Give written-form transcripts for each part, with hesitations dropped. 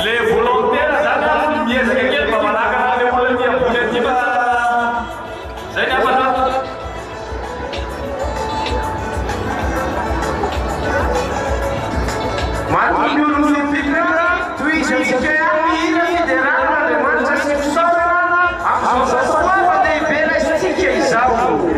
Les volontaires d'Anna, bien c'est pas malade, les volontaires pour les divas. C'est pas malade. Mati dulu fikra, tu isi sekali ini derana dengan sesuatu. Aku sesuatu dari bela sikit jauh.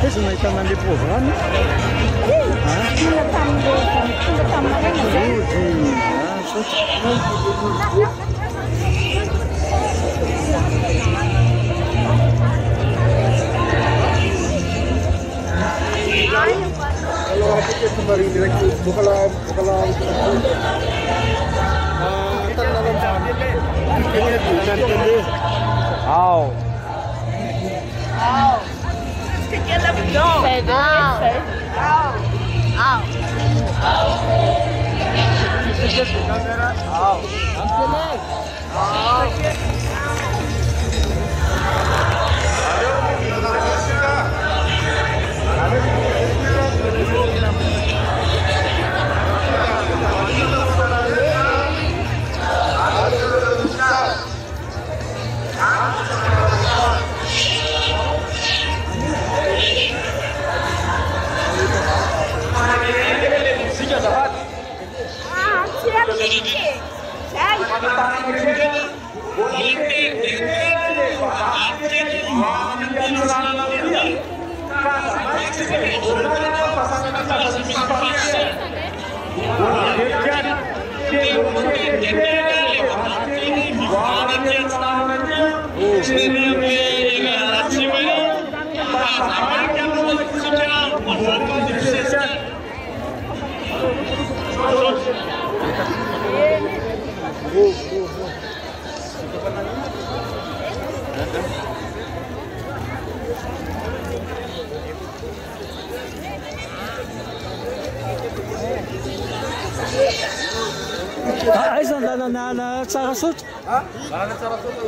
Esse não está na de programa? Kalau aku ke kembali direct bukalah dalam ini bukan tadi. Au. Au. Kita berdoa. Au. Au. Au. Au. Aiza na tsara sotra. Na tsara sotra.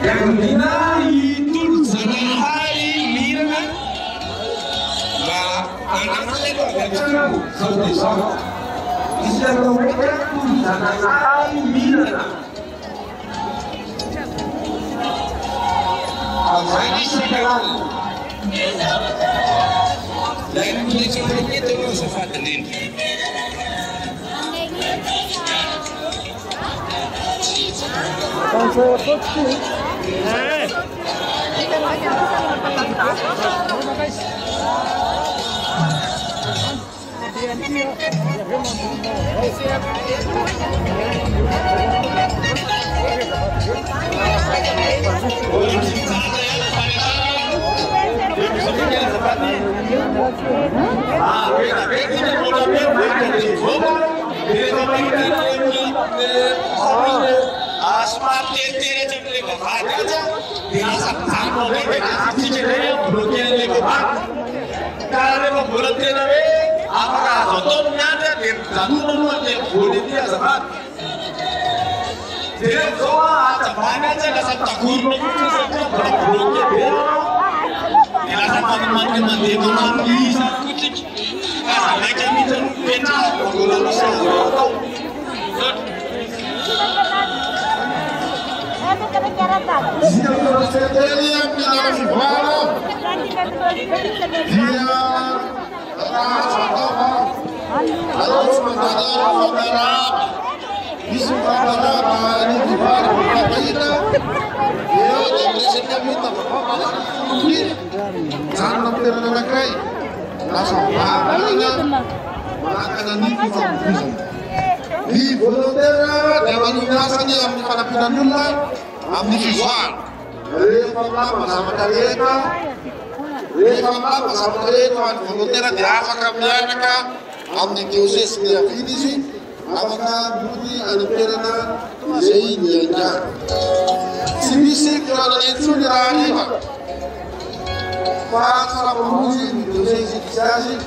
Yang dinaitul sanahari mirna la anaknya berjalan seperti sama. Islam mereka sanahari mirna. Al-Fani sekarang dan kondisi itu sefatin. Di Volodera, dewan unasanya yang pada pindah amni visual. Reforma sama mereka, reforma sama mereka. Volodera diapa kamera ka, amni diuses dia finisi. Apakah bukti ada perana sehingga sibisi kalau itu dirani pak. Pak salah pemuji diuses sih.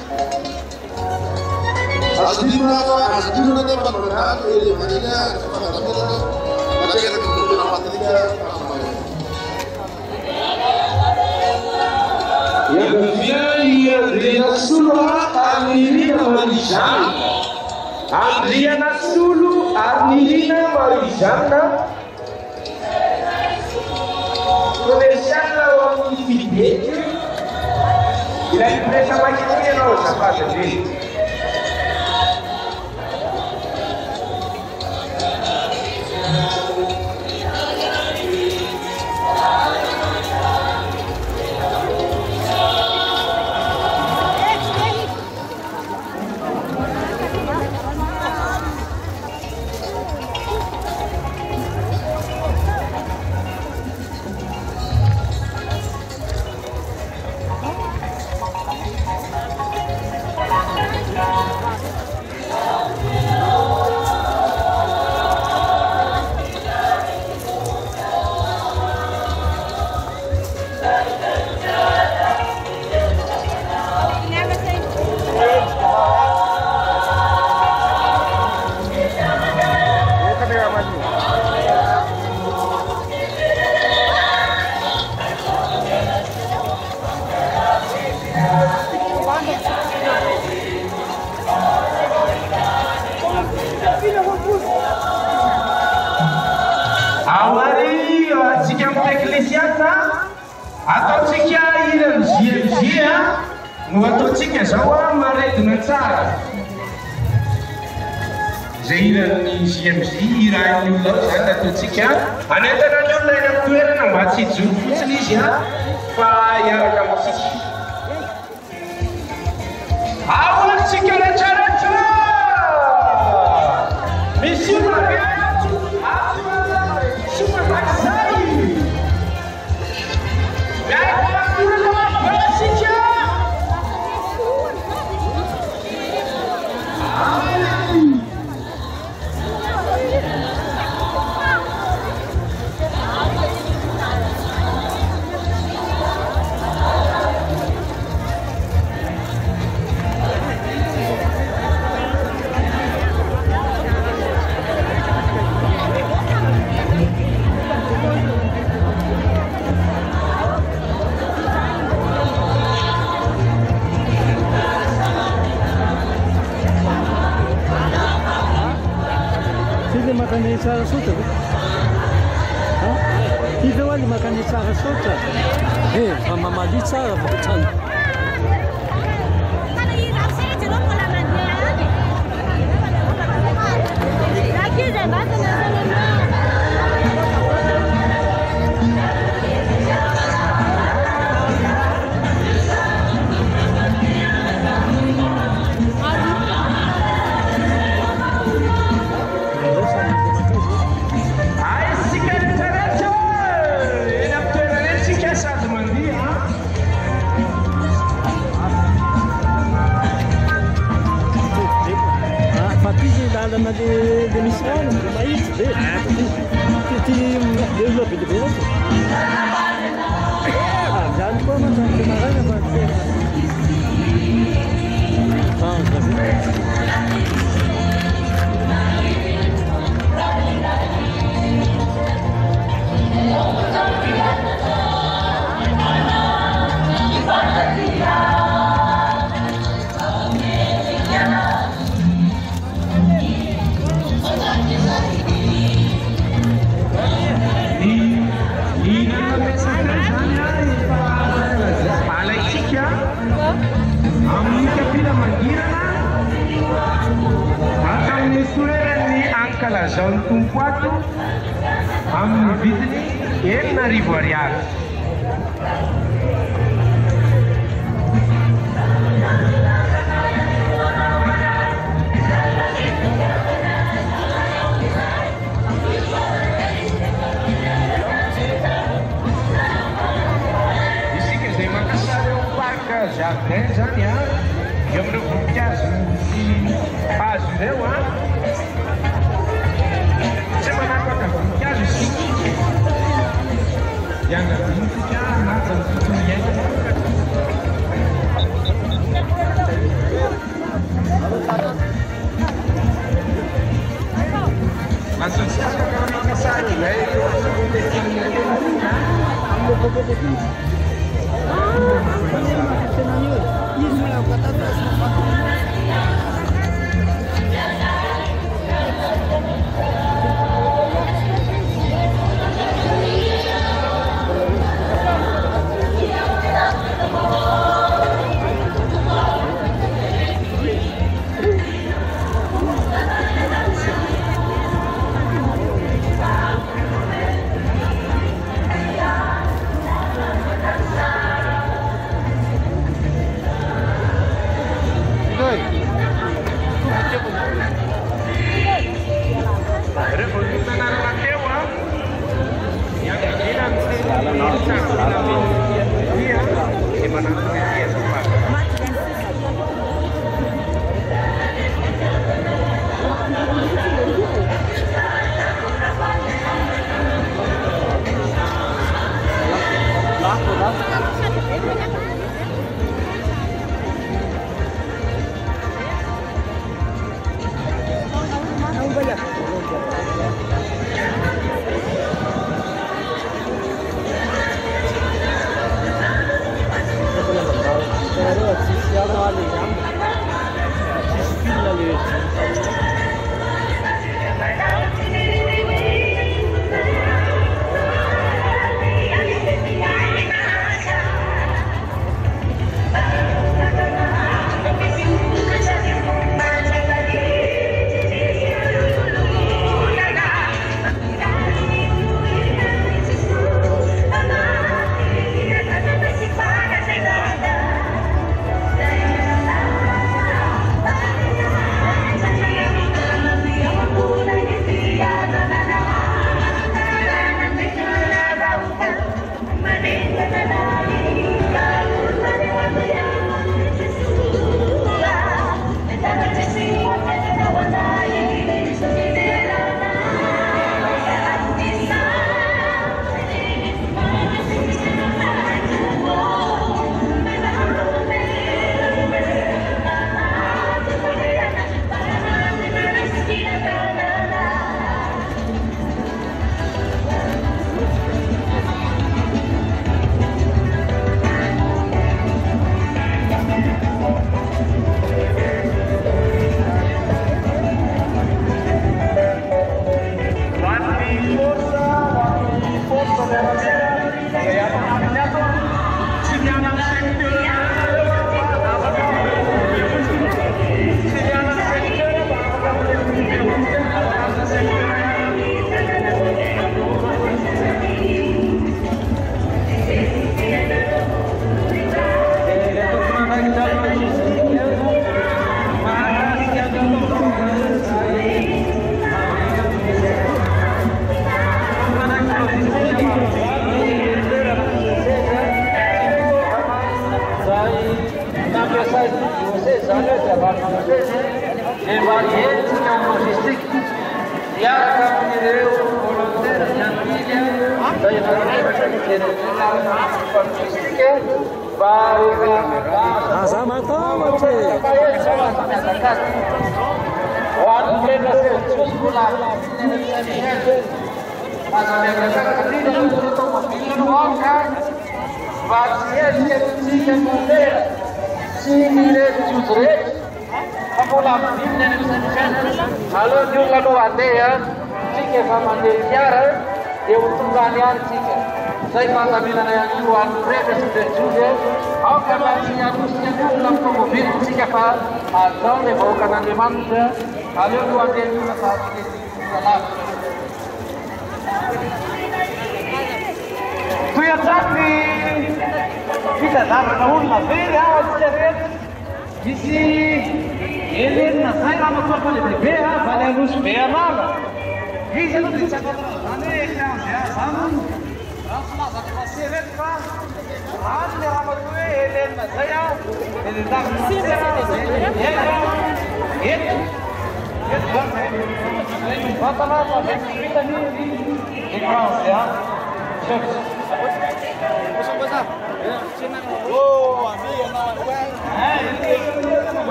Asdina ada perbedaan dari mana ada kita kumpul apa tiga. Ya berfiaya Rasulullah amiri Malaysia. Adriana Sulu Arnilina Marizana comercial Fidete e a empresa mais poderosa faz dele. Ataontsika irany GMG no ataontsika zao maretina tsara. Zay iran'ny GMG irahan'ny olona zany ataontsika anentana ny olona eny amin'ny toerana mba tsy hijoro fotsiny izy fa hiaraka amintsika. Aoantsika rehetrarehetra misy olona makan tsara sotra hiva hoany makan tsara sotra fa mamaly tsara fa tsara de missão, mas Deus lo pede bem. Já não pode mais ter mais nada Calazão com 4 amin'ny vidiny 8,000 ariary. Isika izay Makassar eo parc jardin zany eo amin'ireo voninkazo sy hazo ireo yang nantinya nanti tentunya langsung siapa kalau Makassar ini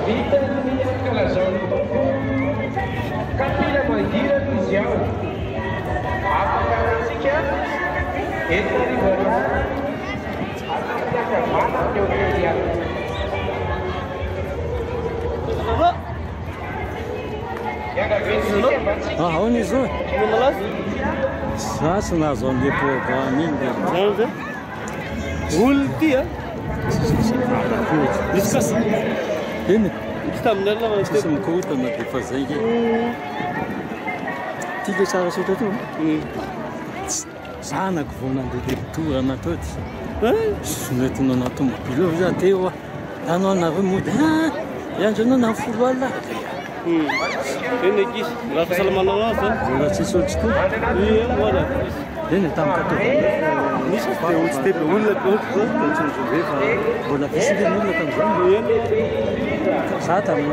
vita ny ankalazao kapila mangirana izy ao afaka antsika eto rivana afaka eo kely ao Onde isso? Sasa na zona de programinga. Sabe? Ultia. Discuss. Ele Está melhor lá se me conta na que fazer aqui. Tika tsara sotra tu. Sana ko vona de tour na tot. Mety no na tomobilo za teo. Tanao na remote. Yanjo no na fulwala. Ini kis, rasa selama nongos kan? Ora si sotra tu. Iya, mana? Ele tam ka to. Ni step ulla ko ko Bola fisi de nulla tam zan. Iya. Sa tam rin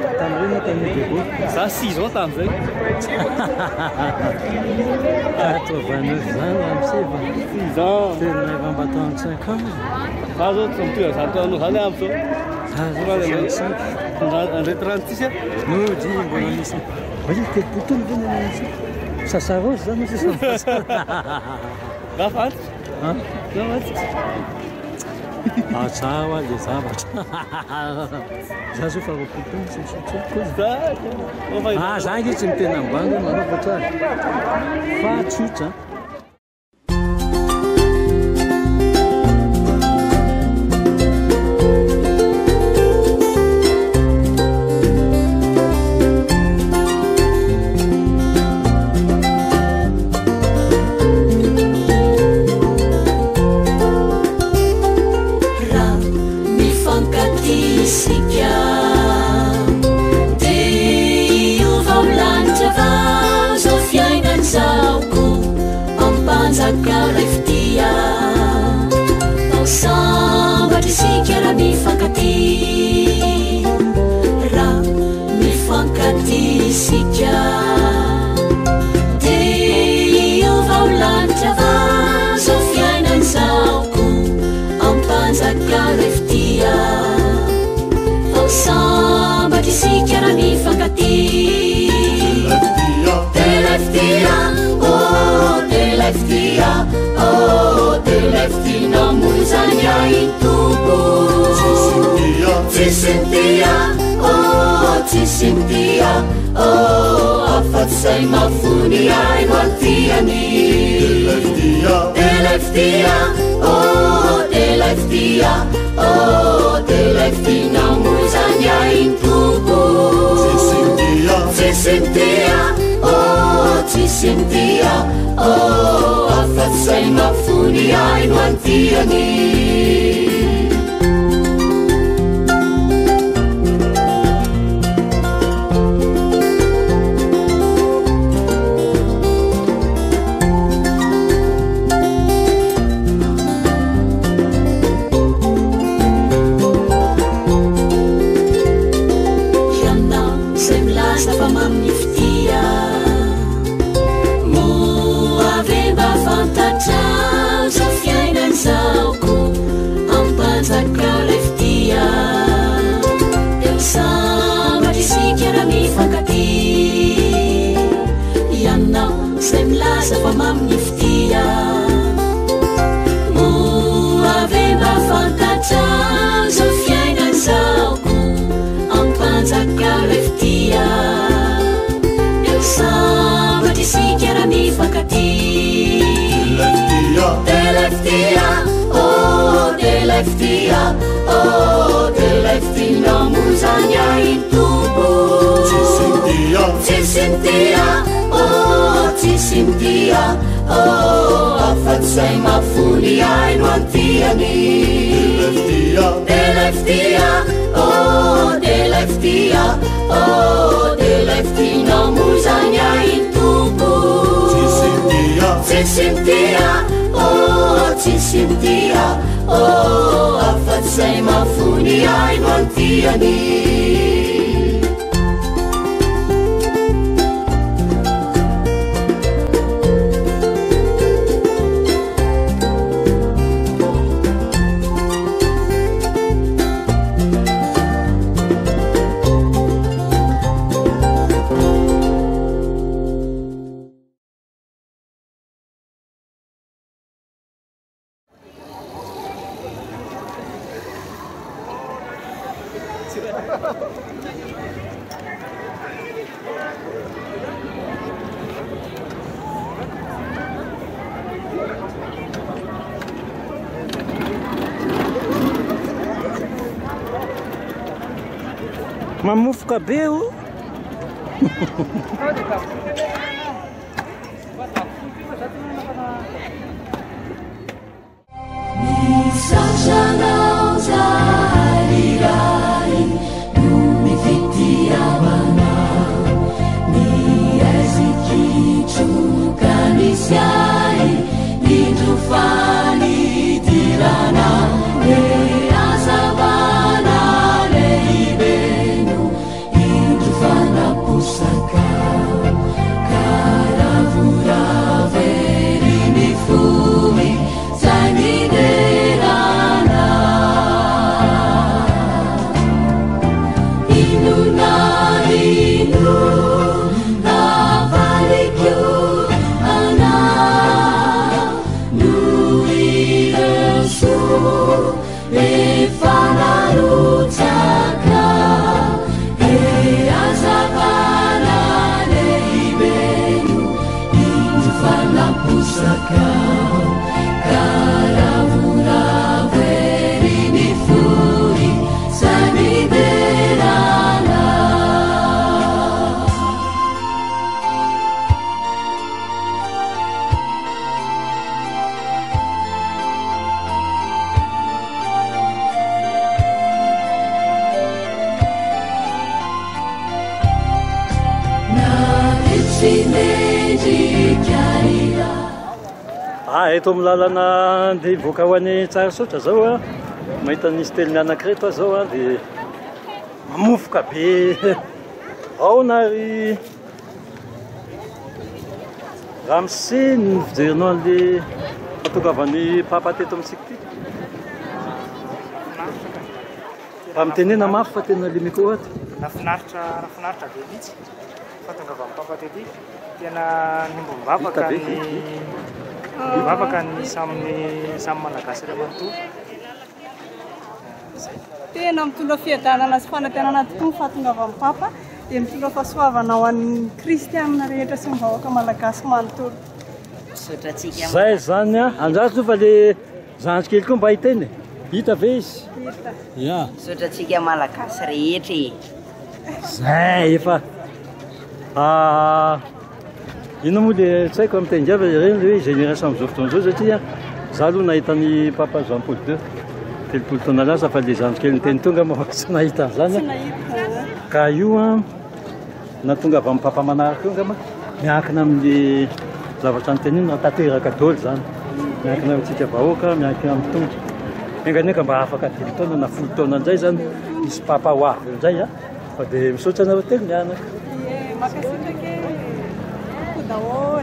na tam de ko. Sa 6 ans tam zai. 89 ans, am se va. 6 ans. Tem mai van baton 5 ans. Pas autre sont tu, ça te nous allait un peu. Un retrantisme. No dia bola nisso. Olha que puto não nisso. Sasaros, não sei se Gafat? Hã? Não, mas Ah, tchau, ali, sabe? Já se falou puto, não sei coisa. tá. Não vai. Ah, já que tinha na banda, mas não botar. Fatuta. Cynthia, oh, affatsai mafuni ai mantiani. Deleftia, oh, deleftia, oh, deleftina muzania in tubu. Cynthia, oh, Cynthia, oh, affatsai mafuni ai mantiani. Deleftia, oh, deleftina muzania in tubu. Cynthia, oh, Cynthia, oh, affatsai mafuni ai mantiani. Deleftia, oh, deleftia, oh, deleftina muzania in tubu. Cynthia, oh, Cynthia, oh, affatsai mafuni ai mantiani. mamofoka be io Sashanao zarirai Numi fitiavana Ni ezikichu kanisiai Nitufani tirana Ne azavana leibenu Nitufana pusaka Karavura verini fumi Zaniderana Inuna inu Navalikyu ana Nui esu Efanarutaka Azavana leibenu Indufana pusaka Karavura verini furi Zaniderana Eto amin'ny lalana dia voaka ho any Tsarasotra zao a mahita nisy teliny anankireto aho zao a dia mamofoka be ao nary ramose ny fijerinao an'le fatongavany papa teto amintsika ty mba mitenena mafy fa tena le micro ato rafinaritra be mihitsy fatongavany papa tety tena nimbom-bavaka ny bavaka ny samy malagasy iray manontolo tena mitondra fiadanana sy fanantenana tokoa fatongavany papa dia mitondra fahasoavana ho an'ny kristianina rehetra sy ny vahoaka malagasy manontolo zay zany a andraso fa le zandrikely koa mba hiteny hita ve izy ya sotratsika malagasy rehetra zay efa ino moa le tsy haiko amin'ny tendriava reny le hoe génération amin'izao fotoana zao satria za aloha nahita ny papa Jean Paul II telopolo taona lasa fa le zandrikely ny teny tonga ma tsy nahita zany ka io a natonga avy amin'ny papa manaraka io ngama miankina amin'ny zavatra nytenina tanteraka daholo zany miankina amintsika vahoaka miankina amin'ny tonga enganeka mba afaka 10 taona na 10 taona an'izay zany misy papa ho avy an'izay a fa dia misaotra anareo telo mianaka makasitrake ko daholo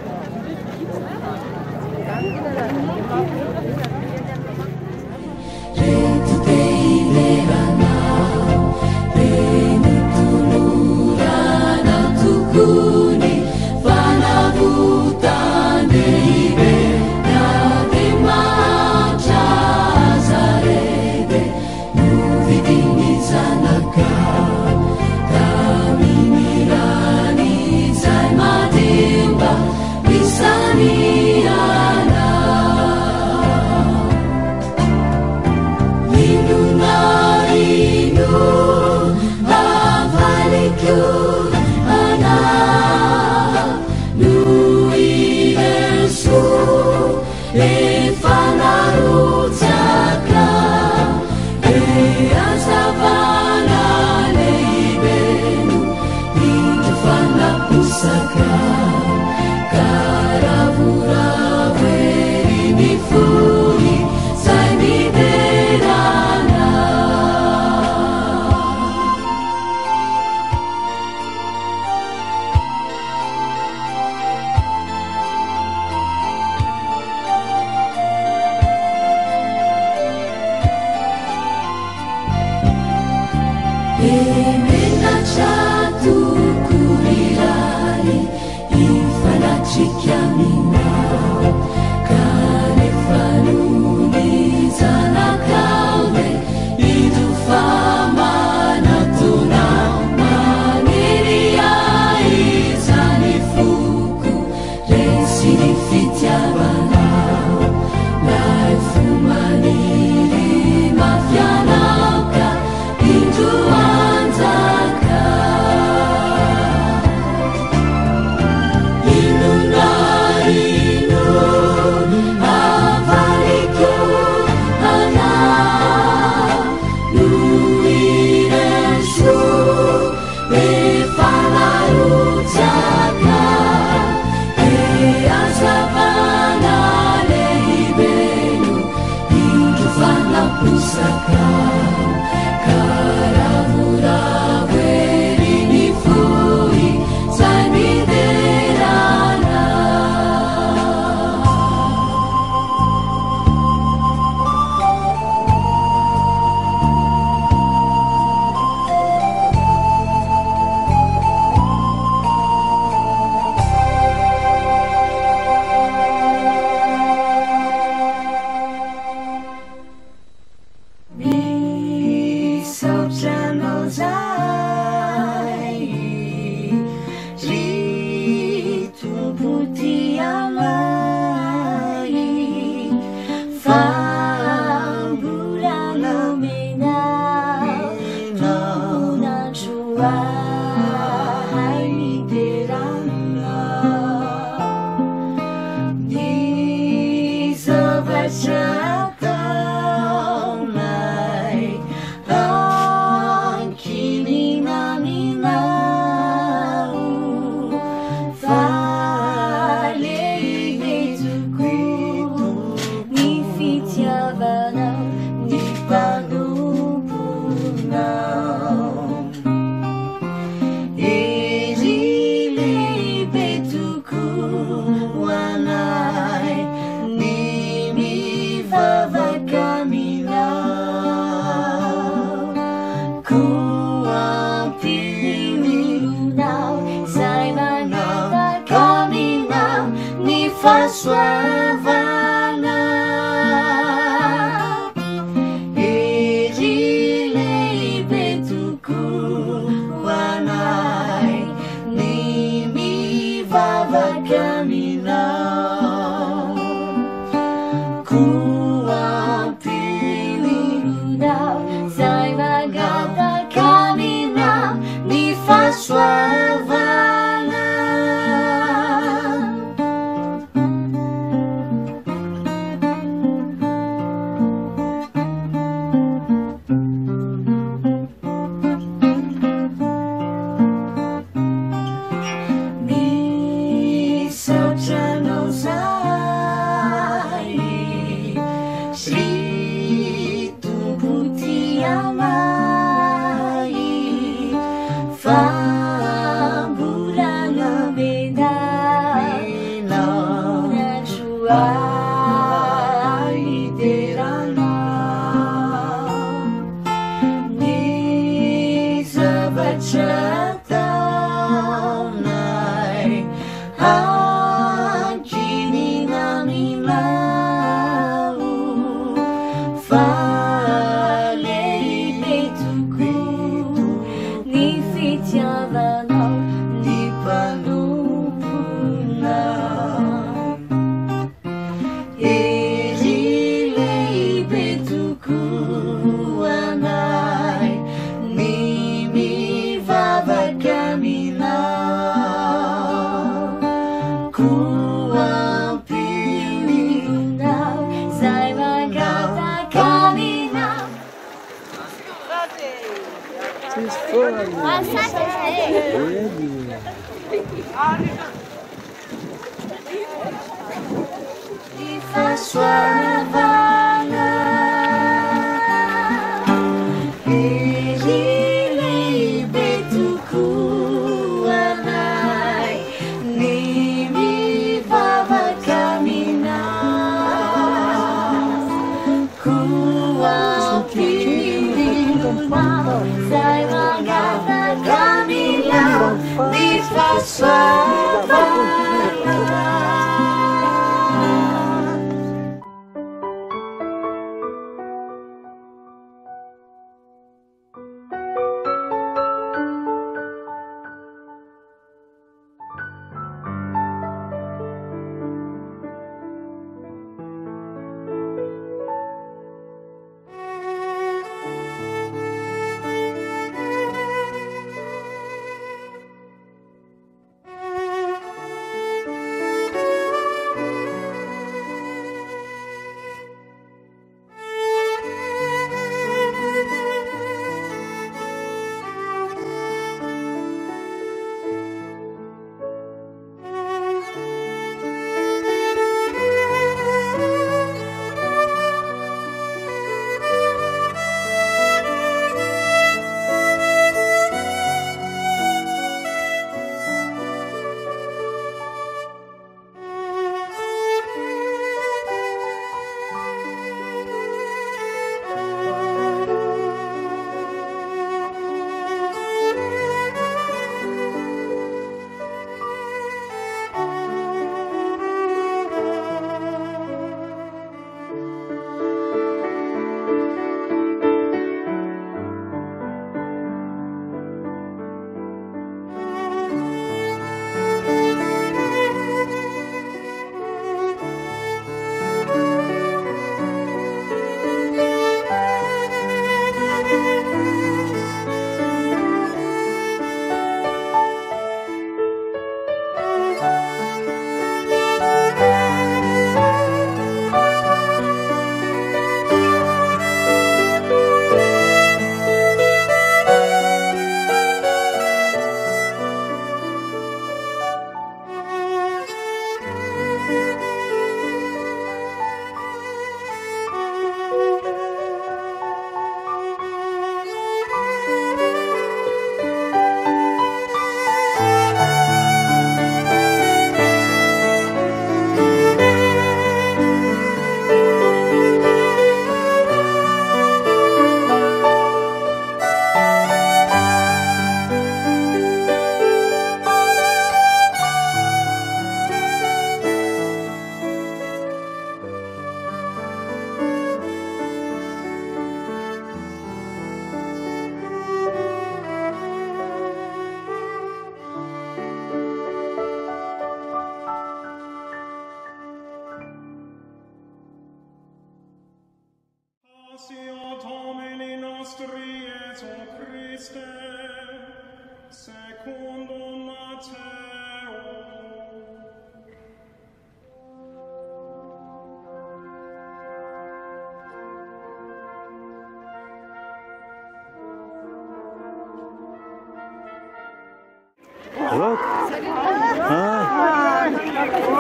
Bisaniana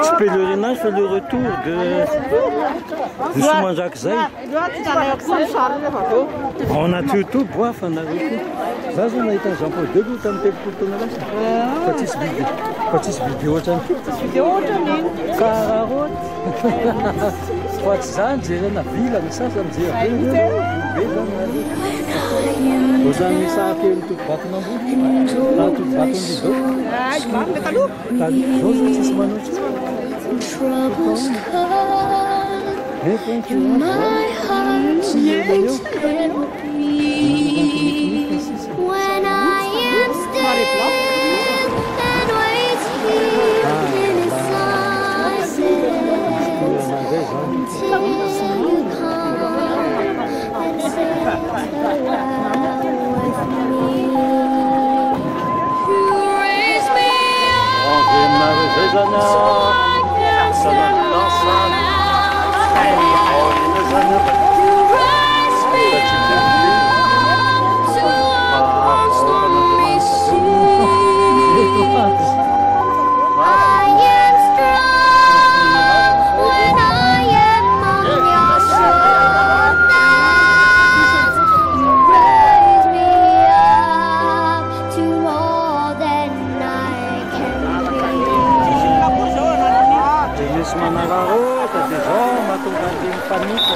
Tsy pèlerinage fa le retour de Somanjak zay. On a tout boaf anareo. Za zao nahita Jean-Paul II tamin'ny telopolo taona lasa. Fa tsisy vidéo ohatrany. Karaha fa tsy zany jerena vila ny sasany jery. Be zany. Vao zany misahakely tobobaton'amboty. Raha tobobaton'lidao. Zao zao tsisy manoatra. Troubles come in my heart and still be when I am still and wait here in silence until you come and say farewell with me. You raise me up so to tonga ny famille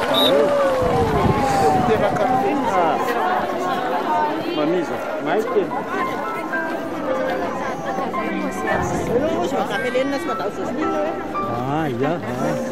mamiza mahay teny ya Tuma.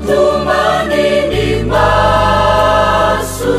Tumani ni masu,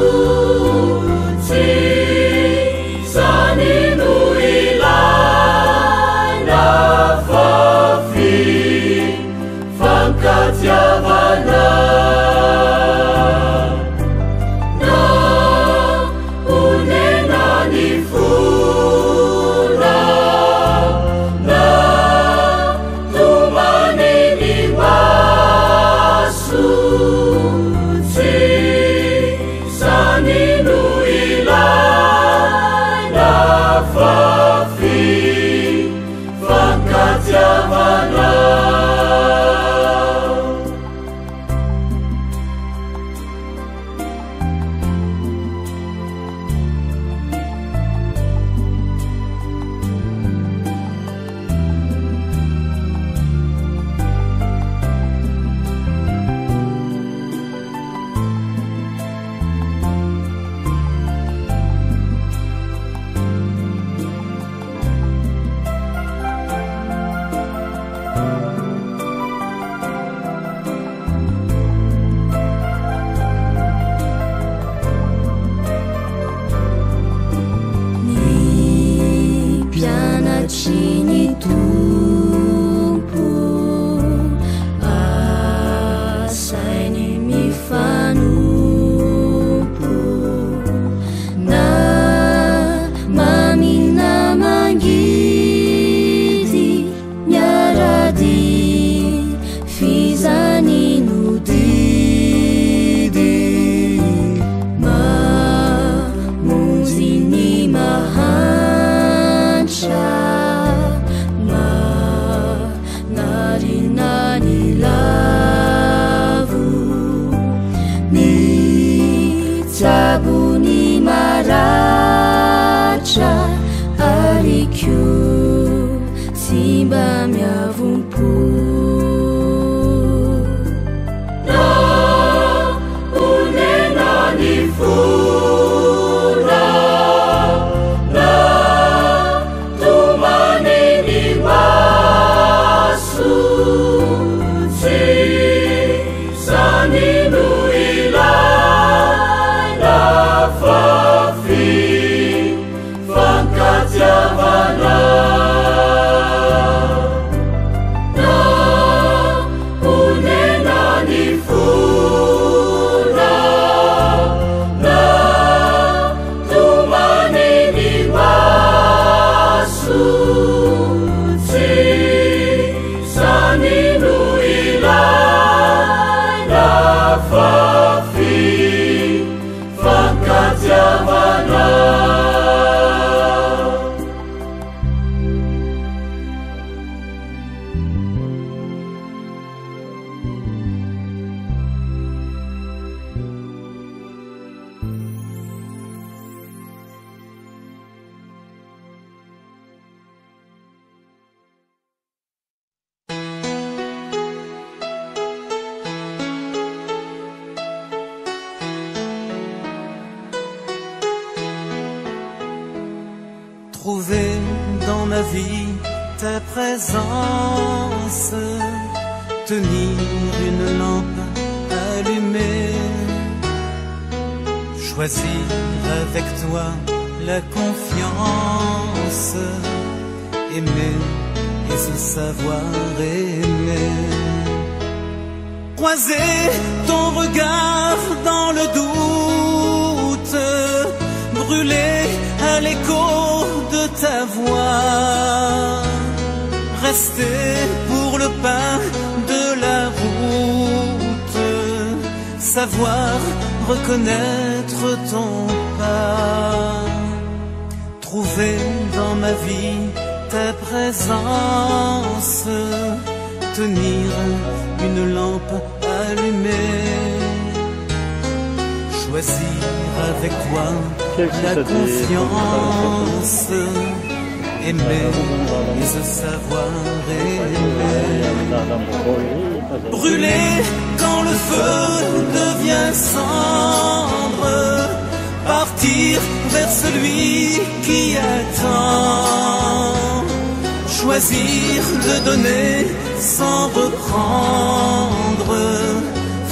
marina ny lavo ny tsabony maratra ary koa tsy mba miavompo na onena ny fora na tomany ny maso sisany no ilaina fafi fankatiavana na onena ny fora na tomany ny maso sisany no ilaina fafi fankatiavana Trouver dans ma vie ta présence, tenir une lampe allumée, choisir avec toi la confiance, aimer et se savoir aimer. Croiser ton regard dans le doute, brûler à l'écho de ta voix, rester pour le pas de la route, savoir reconnaître ton pas, trouver dans ma vie ta présence, tenir une lampe allumée, choisir avec toi la confiance, aimer et se savoir aimer, brûler quand le feu devient cendre, partir vers celui qui attend, choisir de donner sans reprendre,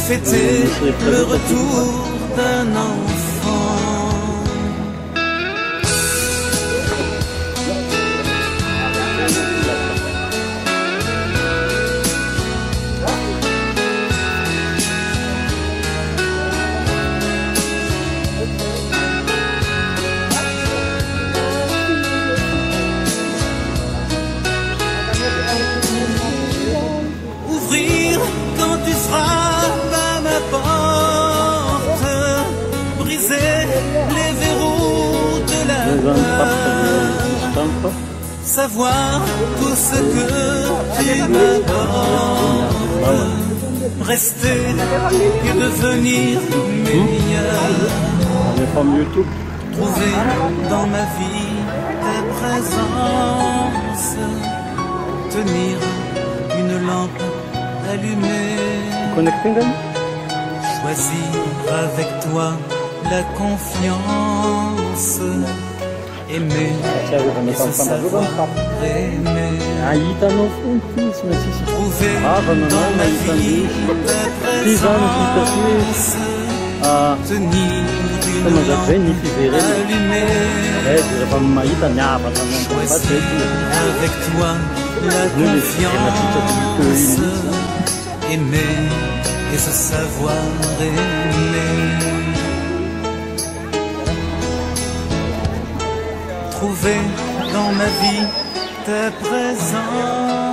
fêter le retour d'un enfant. Ouvrir quand tu frappes à ma porte, briser les verrous de la peur, savoir tout ce que tu m'apportes, rester et devenir meilleur, trouver dans ma vie ta présence, tenir une lampe allumée, choisir avec toi la confiance, aimer et se savoir aimer, trouver dans ma vie ta présence, tenir une lampe allumée, choisir avec toi la confiance, aimer et se savoir aimer, trouver dans ma vie ta présence.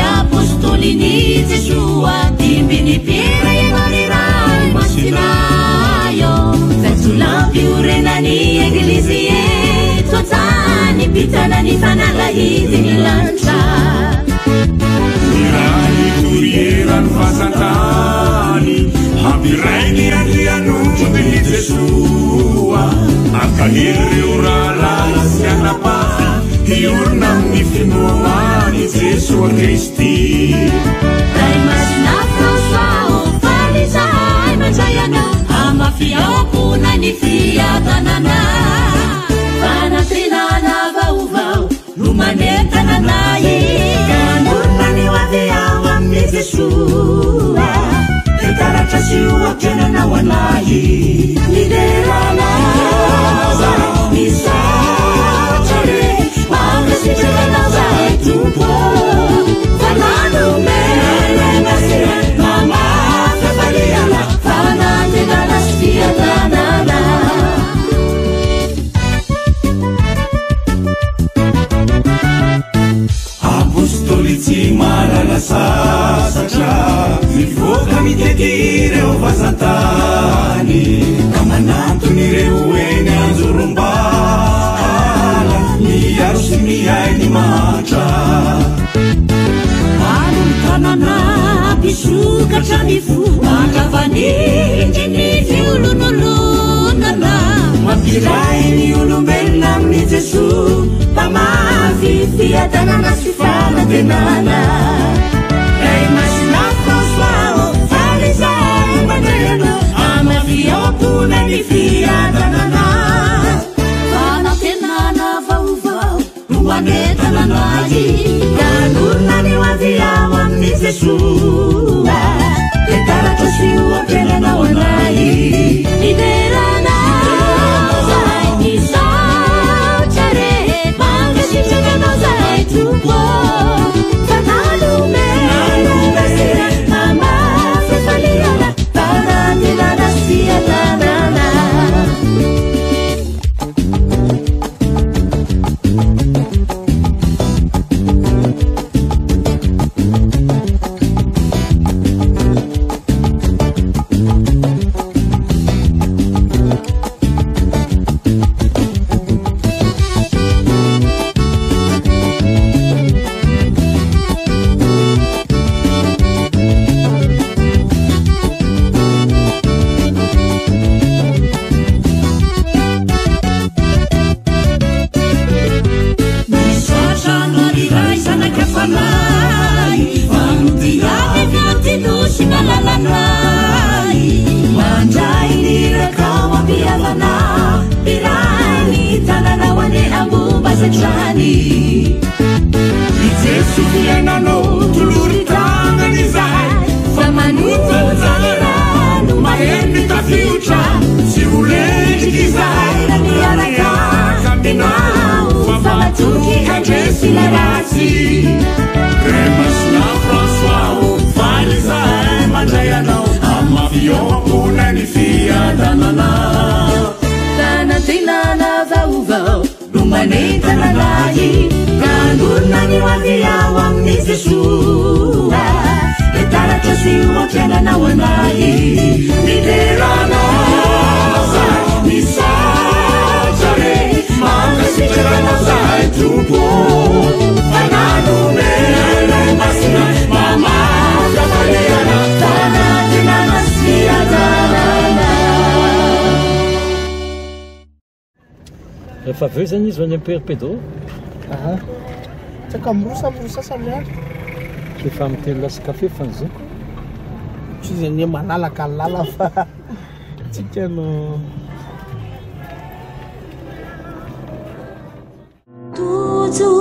apostolini Jesua timbini piera ianorirai masinayo Zatulampiurenani eglisie Totani pitanani fanalahidini lancha Mirani turieran fasatani Hampiraini andianuncio di Jesua Akahiri urala siana pafi Iurnam ifinoani Jesua Cristi Dai masina François Falisai Majayana Amafia punani fia tanana Fanatrinana vauvau Lumaneta nanai Kanunani waviawam ni Jesua Tetarachasiua kena na wanai Niderana Nisachare Mangasichana zai tupo Fananu mele nasira Mama fefaliana Fanatena nastia tanana Apostolici marana sasatra Mivoka mitetire vazatani Kamanantunireu ene anzurumbala Miarusi miai ni matra Tanana bisuka chanifu Makavaniji ni fiulunulunana Mapirai ni ulumbellam ni Jesu Pamavi fia tanana sifana denana Rei masina François Falisai Majayana Amafia punani fia tanana Fana tenana vauvau Ruane tananaji Kanunani waviawam ni Jesua Tetara tosiua kena na wanai Niderana Zai nisachare Mangasichana na zai tupo Fanalu menasira Mama fefaliana Tanatila nasia tanana Rehefa aveo zany izy any Père Pedro. Tsaka mirosa samihafa. Efa miteny lasa kafe fanzoko. Tsy zany malalaka lala fa tsika no Tudo